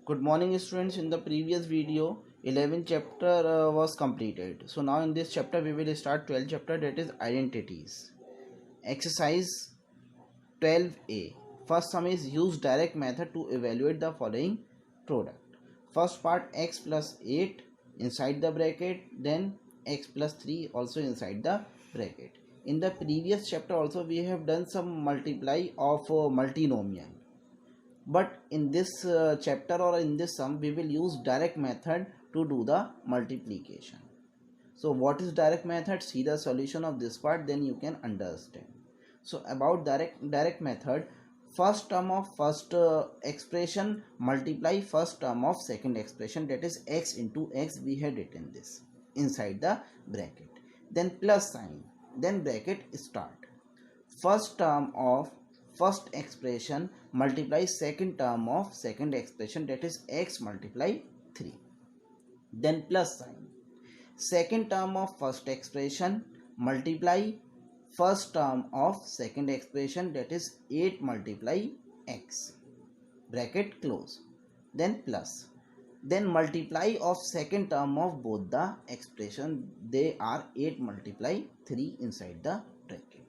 Good morning students. In the previous video 11th chapter was completed. So now in this chapter we will start 12th chapter, that is identities. Exercise 12a. First sum is use direct method to evaluate the following product. First part x plus 8 inside the bracket, then x plus 3 also inside the bracket. In the previous chapter also we have done some multiply of multinomial, but in this chapter or in this sum we will use direct method to do the multiplication. So what is direct method? See the solution of this part, then you can understand. So about direct method, first term of first expression multiply first term of second expression, that is x into x, we had written this inside the bracket, then plus sign, then bracket start. First term of first expression multiply second term of second expression, that is x multiply 3, then plus sign. Second term of first expression multiply first term of second expression, that is 8 multiply x, bracket close, then plus, then multiply of second term of both the expression, they are 8 multiply 3 inside the bracket.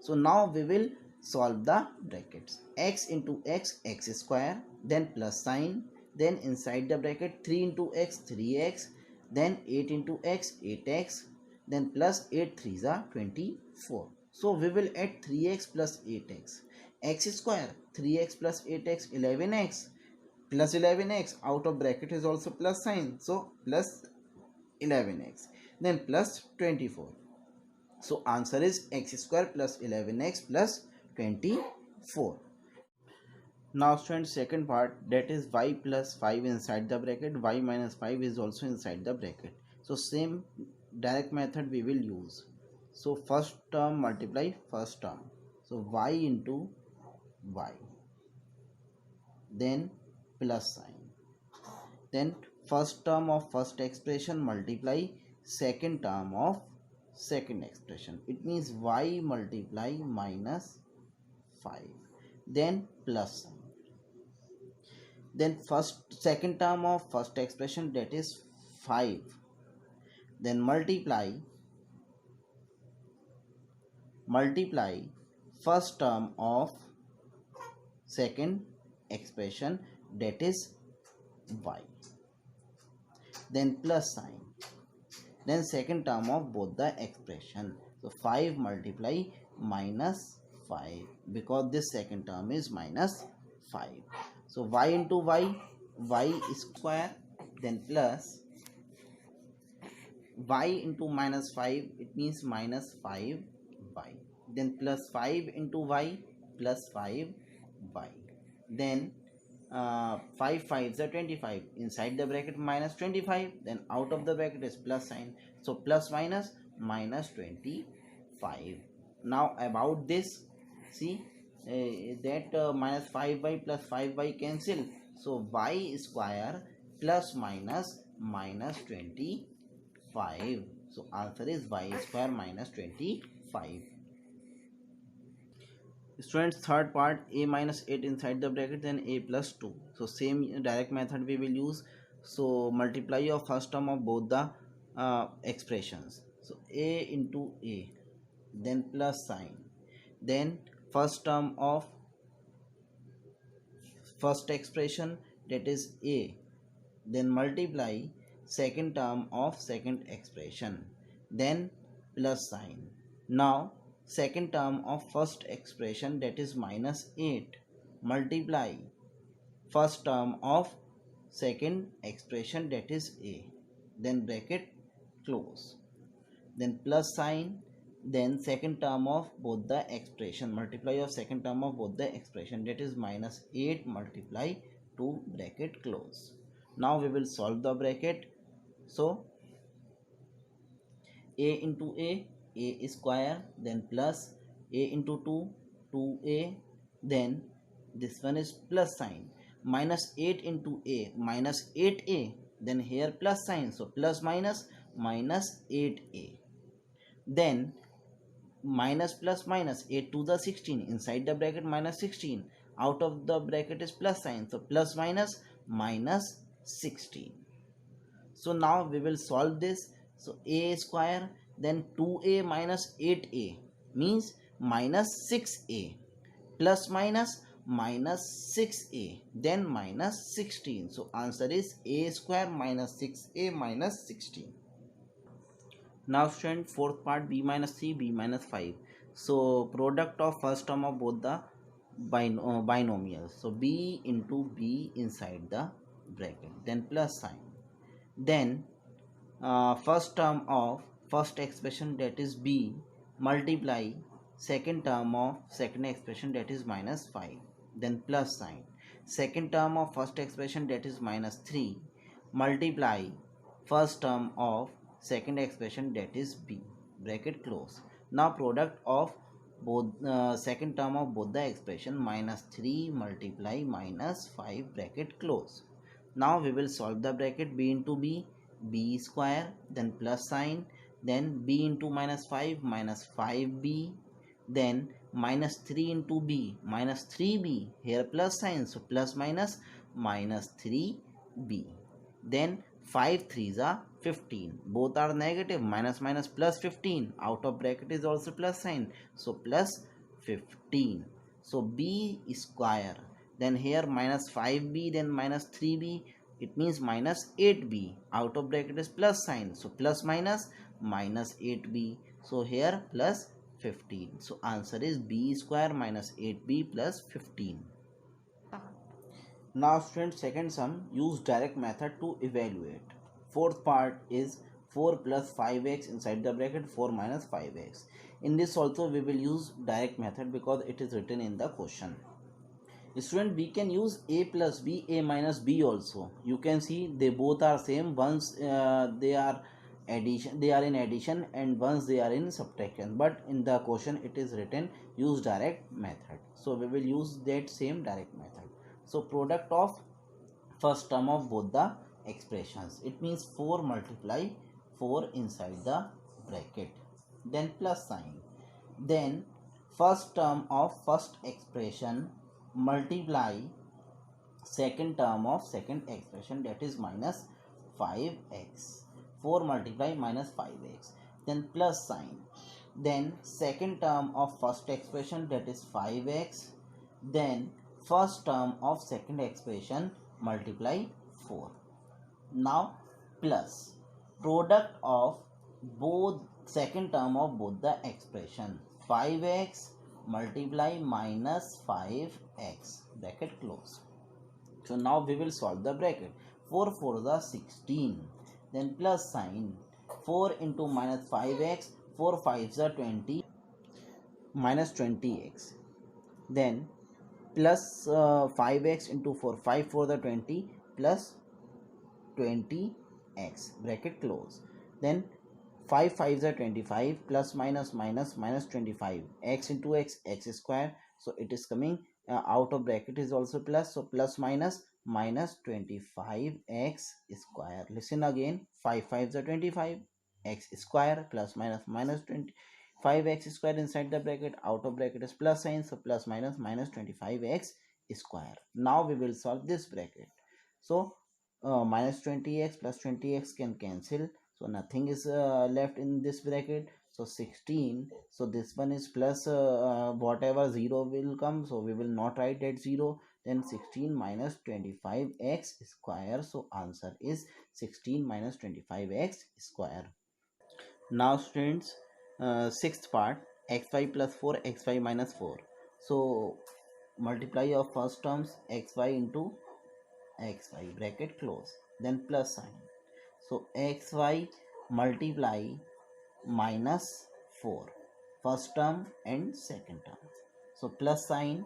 So now we will solve the brackets. X into x, x square, then plus sign, then inside the bracket 3 into x, 3x, then 8 into x, 8x, then plus 8 3s are 24. So we will add 3x plus 8x, x square, 3x plus 8x, 11x, plus 11x, out of bracket is also plus sign, so plus 11x, then plus 24. So answer is x square plus 11x plus 24. Now students, second part, that is y plus 5 inside the bracket, y minus 5 is also inside the bracket. So same direct method we will use. So first term multiply first term, so y into y, then plus sign, then first term of first expression multiply second term of second expression, it means y multiply minus 5, then plus sign, then second term of first expression, that is 5, then multiply first term of second expression, that is y, then plus sign, then second term of both the expression, so 5 multiply minus 5, because this second term is minus 5. So y into y square, then plus y into minus 5, it means minus 5y, then plus 5 into y plus 5y, then 5 5s are 25, inside the bracket minus 25, then out of the bracket is plus sign, so plus minus minus 25. Now about this, see that minus 5y plus 5y cancel, so y square plus minus minus 25, so answer is y square minus 25. Students, third part, a minus 8 inside the bracket, then a plus 2, so same direct method we will use. So multiply of first term of both the expressions, so a into a, then plus sign, then first term of first expression, that is a, then multiply second term of second expression, then plus sign. Now second term of first expression, that is minus 8, multiply first term of second expression, that is a, then bracket close, then plus sign, then second term of both the expression, multiply of second term of both the expression, that is minus 8 multiply 2, bracket close. Now we will solve the bracket. So a into a square, then plus a into 2, 2a, then this one is plus sign, minus 8 into a minus 8a, then here plus sign, so plus minus minus 8a, then minus plus minus 8 to the 16, inside the bracket minus 16, out of the bracket is plus sign, so plus minus minus 16. So now we will solve this. So a square, then 2a minus 8a means minus 6a, plus minus minus 6a, then minus 16. So answer is a square minus 6a minus 16. Now student, fourth part, b minus 3 b minus 5. So product of first term of both the binomials. So b into b inside the bracket, then plus sign, then first term of first expression, that is b, multiply second term of second expression, that is minus 5, then plus sign, second term of first expression, that is minus 3, multiply first term of second expression, that is b, bracket close. Now product of both second term of both the expression, minus 3 multiply minus 5, bracket close. Now we will solve the bracket, b into b, b square, then plus sign, then b into minus 5 minus 5b, then minus 3 into b minus 3b, here plus sign, so plus minus minus 3b, then 5 3s are 15, both are negative, minus minus plus 15, out of bracket is also plus sign, so plus 15. So b square, then here minus 5b, then minus 3b, it means minus 8b, out of bracket is plus sign, so plus minus minus 8b, so here plus 15. So answer is b square minus 8b plus 15. Now student, second sum, use direct method to evaluate. Fourth part is 4 plus 5x inside the bracket 4 minus 5x. In this also we will use direct method because it is written in the question. Student, we can use a plus b, a minus b also. You can see they both are same. Once they are in addition, and once they are in subtraction, but in the question it is written use direct method, so we will use that same direct method. So product of first term of both the expressions, it means 4 multiply 4 inside the bracket, then plus sign, then first term of first expression multiply second term of second expression, that is minus 5x, 4 multiply minus 5x, then plus sign, then second term of first expression, that is 5x, then first term of second expression multiply 4. Now plus product of both second term of both the expression, 5x multiply minus 5x, bracket close. So now we will solve the bracket. 4 4 the 16, then plus sign, 4 into minus 5x, 4 5 the 20, minus 20x, then plus 5x into 4, 5 4 the 20, plus 20x, bracket close, then 5 5 are 25, plus minus minus minus 25, x into x square, so it is coming out of bracket is also plus, so plus minus minus 25x square. Listen again, 5 5 are 25, x square, plus minus minus 25x square inside the bracket, out of bracket is plus sign, so plus minus minus 25x square. Now we will solve this bracket. So minus 20x plus 20x can cancel, so nothing is left in this bracket, so 16, so this one is plus whatever 0 will come, so we will not write that 0, then 16 minus 25x square, so answer is 16 minus 25x square. Now students, sixth part, xy plus 4 xy minus 4. So multiply of first terms xy into xy, bracket close, then plus sign, so xy multiply minus 4, first term and second term, so plus sign,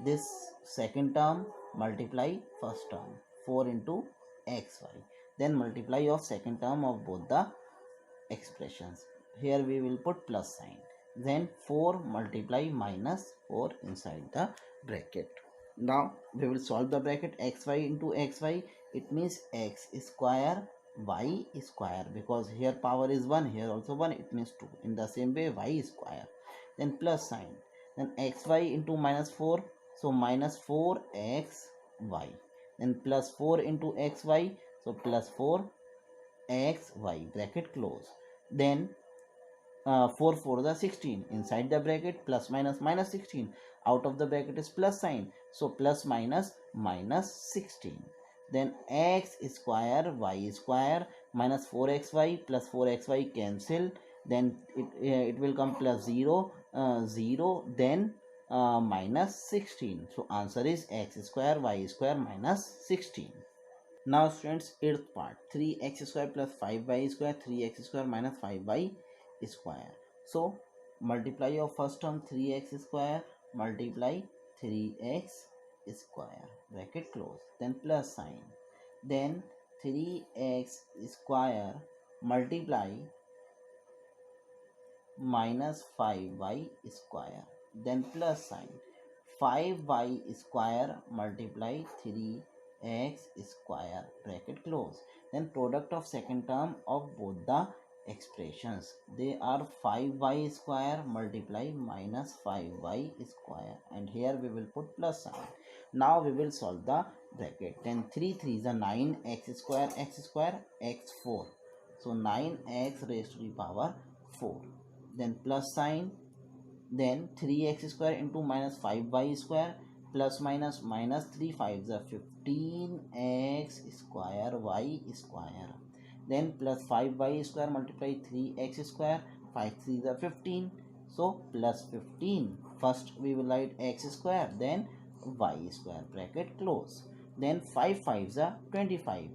this second term multiply first term, 4 into xy, then multiply of second term of both the expressions, here we will put plus sign, then 4 multiply minus 4 inside the bracket. Now we will solve the bracket, xy into xy, it means x square y square, because here power is 1, here also 1, it means 2, in the same way y square, then plus sign, then xy into minus 4, so minus 4xy, then plus 4 into xy, so plus 4 xy, bracket close. Then 4 4 the 16, inside the bracket plus minus minus 16, out of the bracket is plus sign, so plus minus minus 16. Then x square y square minus 4xy plus 4xy cancel, then it will come plus 0 0, then minus 16. So answer is x square y square minus 16. Now students, eighth part, 3x square plus 5y square, 3x square minus 5y square. So multiply your first term 3x square multiply 3x square, bracket close, then plus sign, then 3x square multiply minus 5y square, then plus sign, 5y square multiply 3x square, bracket close. Then product of second term of both the expressions, they are 5y square multiply minus 5y square, and here we will put plus sign. Now we will solve the bracket. Then 3 3 is a 9 x square x 4, so 9x raised to the power 4, then plus sign, then 3x square into minus 5y square plus minus minus 3 5 is a 15x square y square, then plus 5y square multiply 3x square, 5 3 is a 15, so plus 15. First we will write x square, then y square, bracket close. Then 5 5 is a 25,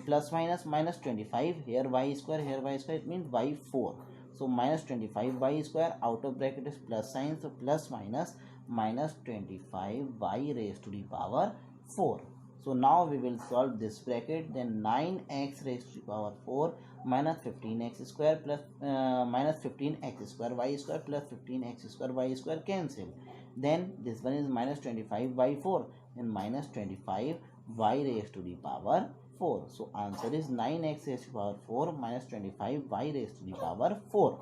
plus minus minus 25, here y square, it means y 4, so minus 25 y square, out of bracket is plus sign, so plus minus minus 25 y raised to the power 4. So now we will solve this bracket. Then 9x raised to the power 4 minus 15x square plus minus 15x square y square plus 15x square y square cancel. Then this one is minus 25 by 4, then minus 25 y raised to the power 4. So answer is 9x raised to the power 4 minus 25 y raised to the power 4.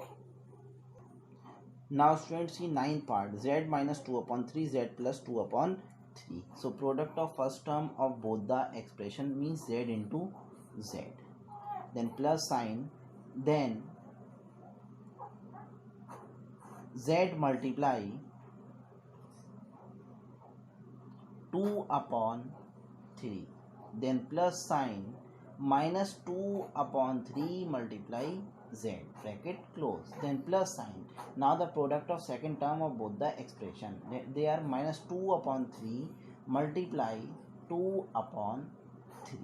Now students, see 9th part, z minus 2 upon 3 z plus 2 upon 3. So product of first term of both the expression means z into z, then plus sign, then z multiply 2 upon 3, then plus sign, minus 2 upon 3 multiply z, bracket close, then plus sign. Now the product of second term of both the expression, they are minus 2 upon 3 multiply 2 upon 3.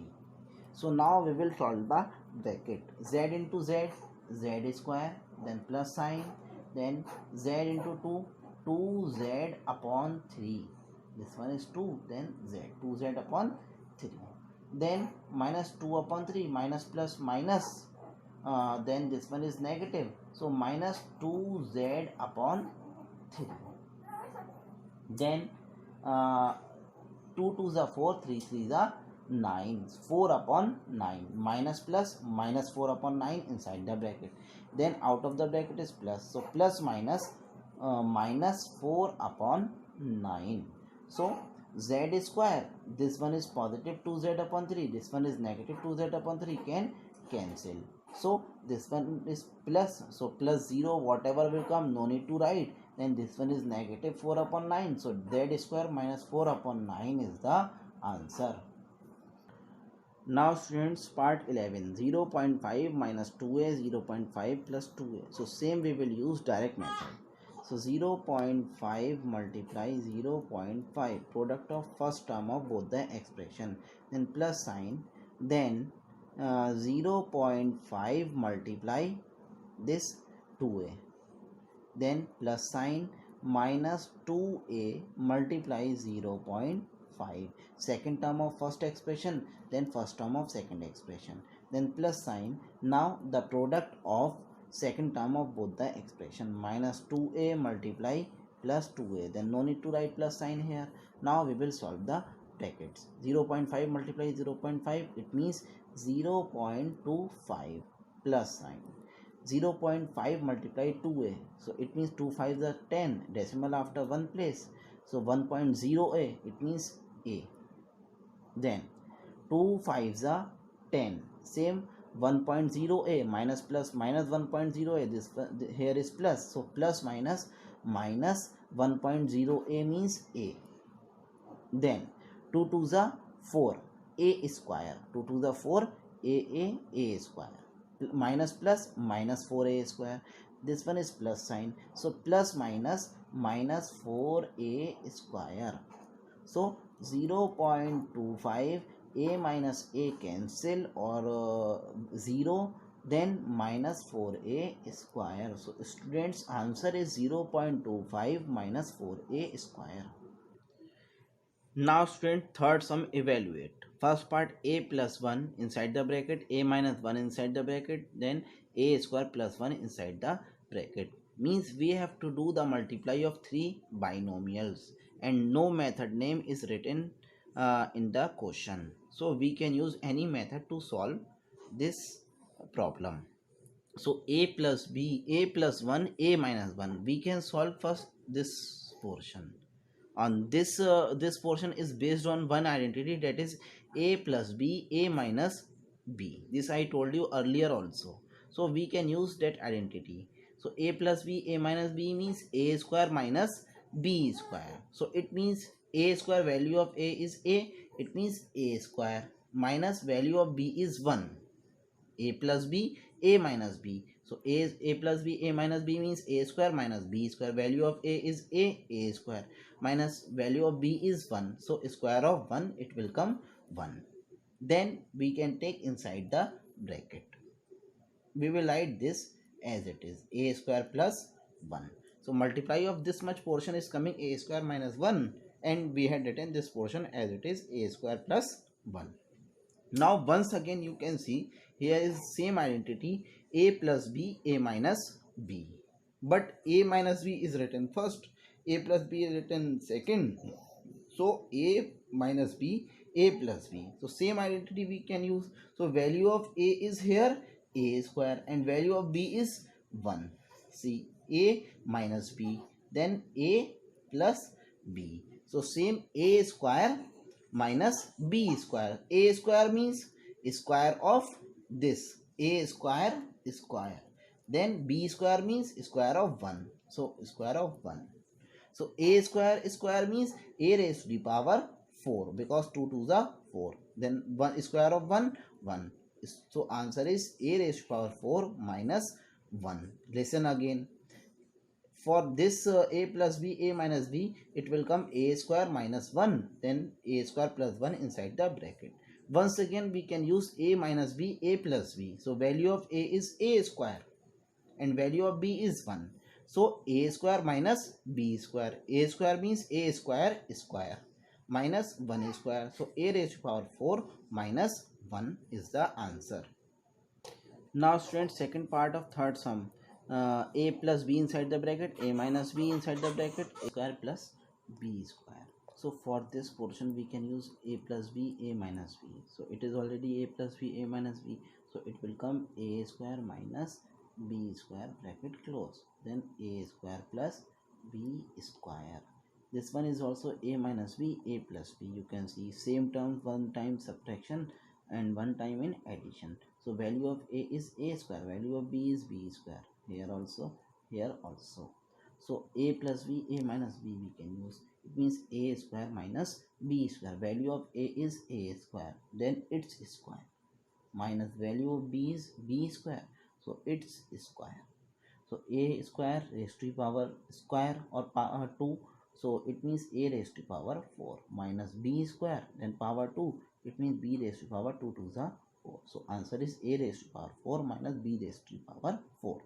So now we will solve the bracket, z into z, z square, then plus sign, then z into 2, 2z upon 3, this one is 2, then z, 2z upon 3, then minus 2 upon 3, minus plus minus, then this one is negative, so minus 2z upon 3, then 2 2s are 4, 3 3s are 9, 4 upon 9, minus plus minus 4 upon 9 inside the bracket, then out of the bracket is plus, so plus minus minus 4 upon 9. So z square, this one is positive 2z upon 3, this one is negative 2z upon 3, can cancel. So this one is plus, so plus 0 whatever will come, no need to write. Then this one is negative 4 upon 9, so z square minus 4 upon 9 is the answer. Now students, part 11, 0.5 minus 2a, 0.5 plus 2a. So same we will use direct method. So 0.5 multiply 0.5, product of first term of both the expression, then plus sign, then 0.5 multiply this 2a, then plus sign, minus 2a multiply 0.5, second term of first expression, then first term of second expression, then plus sign. Now the product of second term of both the expression, minus 2a multiply plus 2a, then no need to write plus sign here. Now we will solve the brackets. 0.5 multiply 0.5, it means 0.25 plus sign. 0.5 multiply 2a, so it means 2 5s are 10, decimal after one place, so 1.0a, it means a. Then 2 5s are 10. Same 1.0a minus plus minus 1.0a. This here is plus. So plus minus minus 1.0a means a. Then 2 2s are 4. A square. 2 2s are 4. A square. Minus plus minus 4a square. This one is plus sign. So plus minus minus 4a square. So 0.25 a minus a cancel or 0, then minus 4a square. So students answer is 0.25 minus 4a square. Now student third sum evaluate. First part a plus 1 inside the bracket, a minus 1 inside the bracket, then a square plus 1 inside the bracket. Means we have to do the multiply of three binomials and no method name is written in the question. So we can use any method to solve this problem. So a plus b, a plus 1, a minus 1. We can solve first this portion. On this portion is based on one identity, that is a plus b, a minus b. This I told you earlier also. So we can use that identity. So a plus b, a minus b means a square minus b square. So it means a square, value of a is a, it means a square, minus value of b is 1. A plus b, a minus b. So a plus b, a minus b means a square minus b square. Value of a is a square, minus value of b is 1. So square of 1, it will come 1. Then we can take inside the bracket. We will write this as it is, a square plus 1. So multiply of this much portion is coming a square minus 1, and we had written this portion as it is a square plus 1. Now once again you can see here is same identity, a plus b, a minus b, but a minus b is written first, a plus b is written second. So a minus b, a plus b, so same identity we can use. So value of a is here a square and value of b is 1. See, a minus b, then a plus b. So same a square minus b square. A square means square of this, a square square. Then b square means square of 1. So square of 1. So a square means a raised to the power 4, because 2 2s are 4. Then 1 square of 1, 1. So answer is a raised to power 4 minus 1. Listen again. For this a plus b, a minus b, it will come a square minus 1, then a square plus 1 inside the bracket. Once again we can use a minus b, a plus b. So value of a is a square and value of b is 1. So a square minus b square. A square means a square square minus 1 square. So a raised to power 4 minus 1 is the answer. Now students, second part of third sum. A plus b inside the bracket, a minus b inside the bracket, a square plus b square. So for this portion we can use a plus b, a minus b. So it is already a plus b, a minus b. So it will come a square minus b square, bracket close. Then a square plus b square. This one is also a minus b, a plus b. You can see same term, one time subtraction and one time in addition. So value of a is a square, value of b is b square. Here also, here also. So a plus b, a minus b we can use. It means a square minus b square. Value of a is a square, then its square, minus value of b is b square, so its square. So a square raised to power square or power 2. So it means a raised to power 4 minus b square, then power 2. It means b raised to power 2 to the 4. So answer is a raised to power 4 minus b raised to power 4.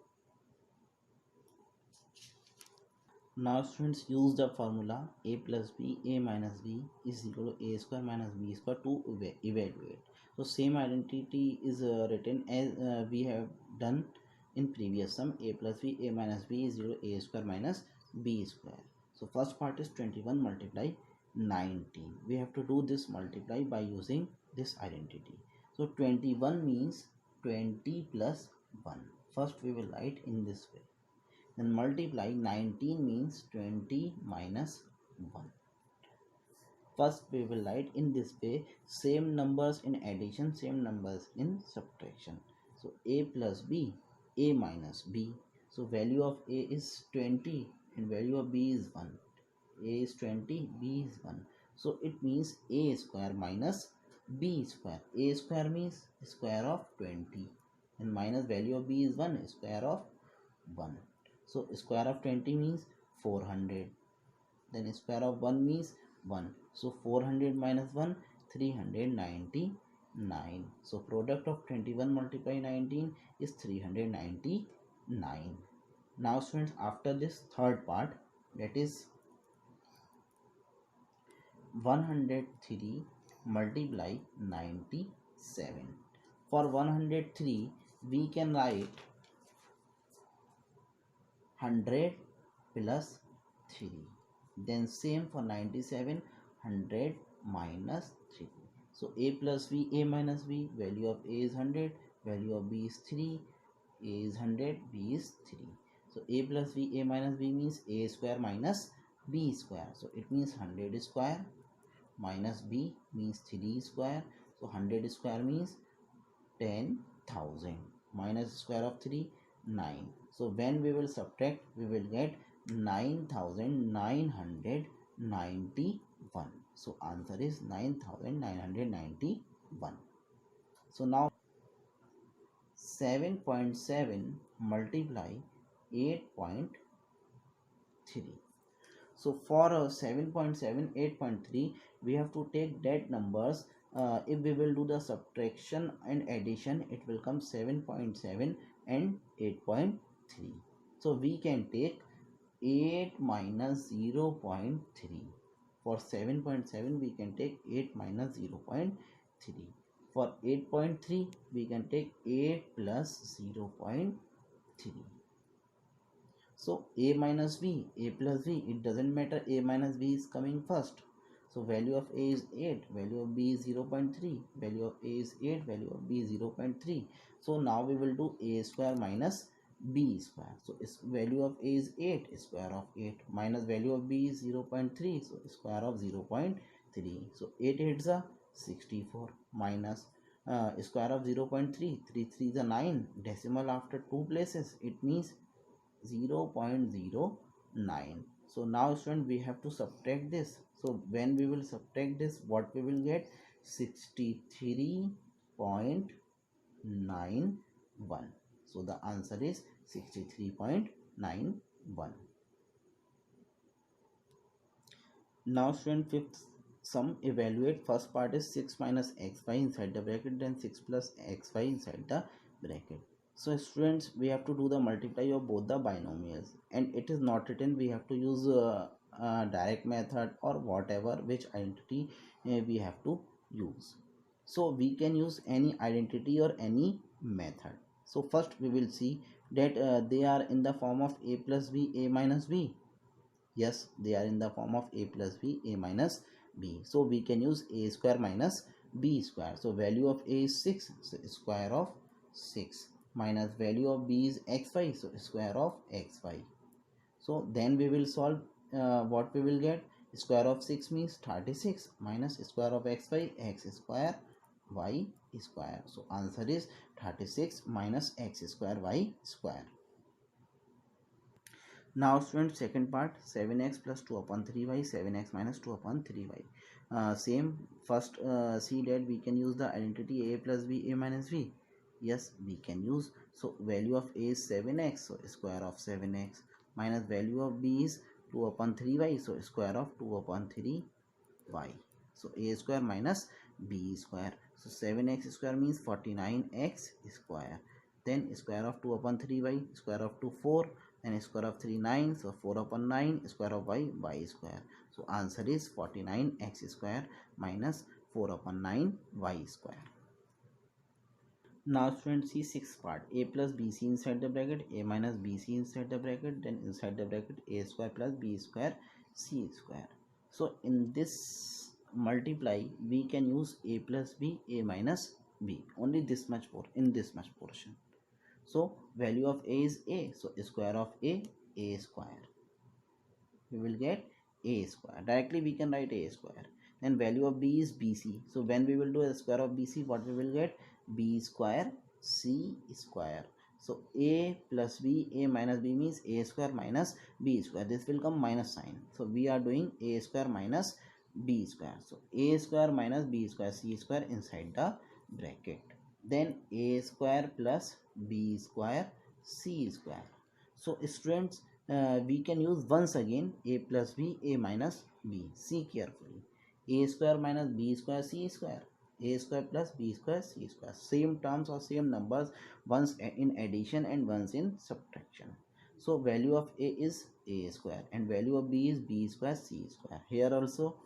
Now students, use the formula a plus b, a minus b is equal to a square minus b square to evaluate. So same identity is written as we have done in previous sum. A plus b, a minus b is equal to a square minus b square. So first part is 21 multiply 19. We have to do this multiply by using this identity. So 21 means 20 plus 1. First we will write in this way. Then multiply 19 means 20 minus 1. first we will write in this way, same numbers in addition, same numbers in subtraction. So a plus b, a minus b. So value of a is 20 and value of b is 1. A is 20, b is 1. So it means a square minus b square. A square means square of 20 and minus value of b is 1, square of 1. So square of 20 means 400. Then square of 1 means 1. So 400 minus 1, 399. So product of 21 multiply 19 is 399. Now students, after this third part, that is 103 multiply 97. For 103 we can write 100 plus 3. Then same for 97, 100 minus 3. So a plus b, a minus b, value of a is 100, value of b is 3, a is 100, b is 3. So a plus b, a minus b means a square minus b square. So it means 100 square minus b means 3 square. So 100 square means 10,000 minus square of 3, 9. So when we will subtract, we will get 9,991. So answer is 9,991. So now 7.7 multiply 8.3. So for 7.7, 8.3, we have to take that numbers. If we will do the subtraction and addition, it will come 7.7 and 8.3. So we can take 8 minus 0.3. For 7.7 we can take 8 minus 0.3. For 8.3 we can take 8 plus 0.3. So a minus b, a plus b, it doesn't matter, a minus b is coming first. So value of a is 8, value of b is 0.3, value of a is 8, value of b is 0.3. So now we will do a square minus b square. So value of a is 8, square of 8 minus value of b is 0.3, so square of 0.3. So 8 8 is 64 minus square of 0.3, 3 3 is 9, decimal after two places, it means 0.09. So now student, we have to subtract this. So when we will subtract this, what we will get? 63.91. So the answer is 63.91. Now student, fifth sum, evaluate. First part is 6 minus xy inside the bracket, then 6 plus xy inside the bracket. So students, we have to do the multiply of both the binomials, and it is not written, we have to use direct method or whatever, which identity we have to use. So we can use any identity or any method. So first we will see that they are in the form of a plus b, a minus b. Yes, they are in the form of a plus b, a minus b. So we can use a square minus b square. So value of a is 6, so square of 6 minus value of b is xy, so square of xy. So then we will solve, what we will get, square of 6 means 36 minus square of xy, x square y square. So answer is 36 minus x square y square. Now students, second part, 7x plus 2 upon 3y, 7x minus 2 upon 3y. Same, first see that we can use the identity a plus b, a minus b. Yes, we can use. So value of a is 7x, so square of 7x minus value of b is 2 upon 3y, so square of 2 upon 3y. So a square minus b square. So 7x square means 49x square. Then square of 2 upon 3y, square of 2 4, and square of 3 9, so 4 upon 9, square of y, y square. So answer is 49x square minus 4 upon 9 y square. Now students, see sixth part, a plus bc inside the bracket, a minus bc inside the bracket, then inside the bracket a square plus b square c square. So in this multiply we can use a plus b, a minus b, only this much for in this much portion. So value of a is a, so square of a square. We will get a square. Directly we can write a square. then value of b is bc. So when we will do a square of bc, what we will get? B square c square. So a plus b, a minus b means a square minus b square. This will come minus sign. So we are doing a square minus b square. So a square minus b square c square inside the bracket. Then a square plus b square c square. So students, we can use once again a plus b, a minus b. See carefully. A square minus b square c square. A square plus b square c square. Same terms or same numbers, once in addition and once in subtraction. So value of a is a square and value of b is b square c square. Here also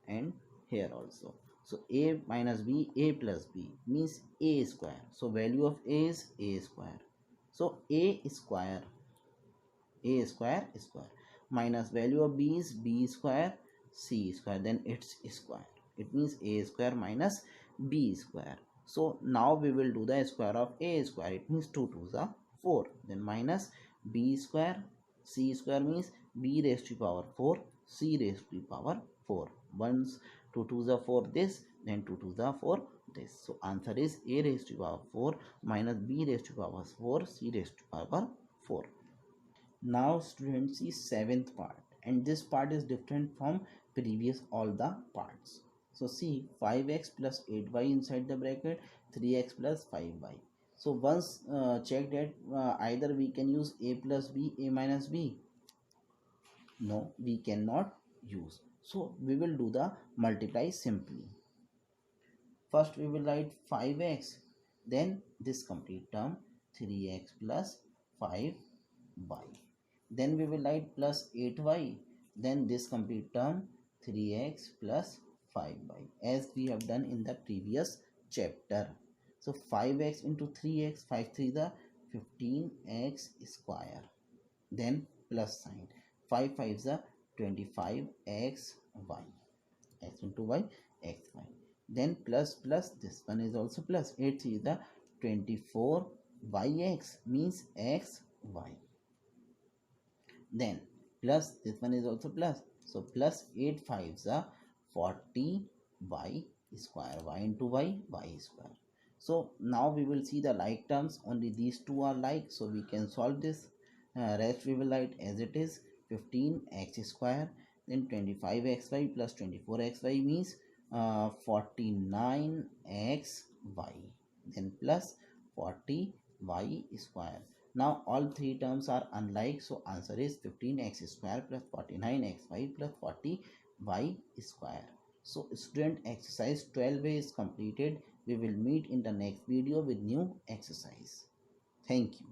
and here also. So a minus b, a plus b means a square. So value of a is a square. So a square minus value of b is b square c square, then it's square. It means a square minus b square. So now we will do the square of a square. It means 2 2s are 4. Then minus b square c square means b raised to power 4 c raised to power 4. Once 2 2s are 4 this, then 2 2s are 4 this. So answer is a raised to power 4 minus b raised to power 4 c raised to power 4. Now students, see seventh part, and this part is different from previous all the parts. So see 5x plus 8y inside the bracket, 3x plus 5y. So once check that either we can use a plus b, a minus b. No, we cannot use. So we will do the multiply simply. First we will write 5x, then this complete term 3x plus 5y. Then we will write plus 8y, then this complete term 3x plus 5y, as we have done in the previous chapter. So 5x into 3x, 5 3 the 15x square, then plus sign, 5 5 the 25xy, x into y, xy, then plus plus, this one is also plus, 8 3 the 24yx means xy, then plus this one is also plus, so plus 8 5s are 40 y square, y into y square. So now we will see the like terms, only these two are like, so we can solve this. Rest we will write as it is, 15x square, then 25xy plus 24xy means 49xy, then plus 40y square. Now all three terms are unlike, so answer is 15x square plus 49xy plus 40y square. So student, exercise 12a is completed. We will meet in the next video with new exercise. Thank you.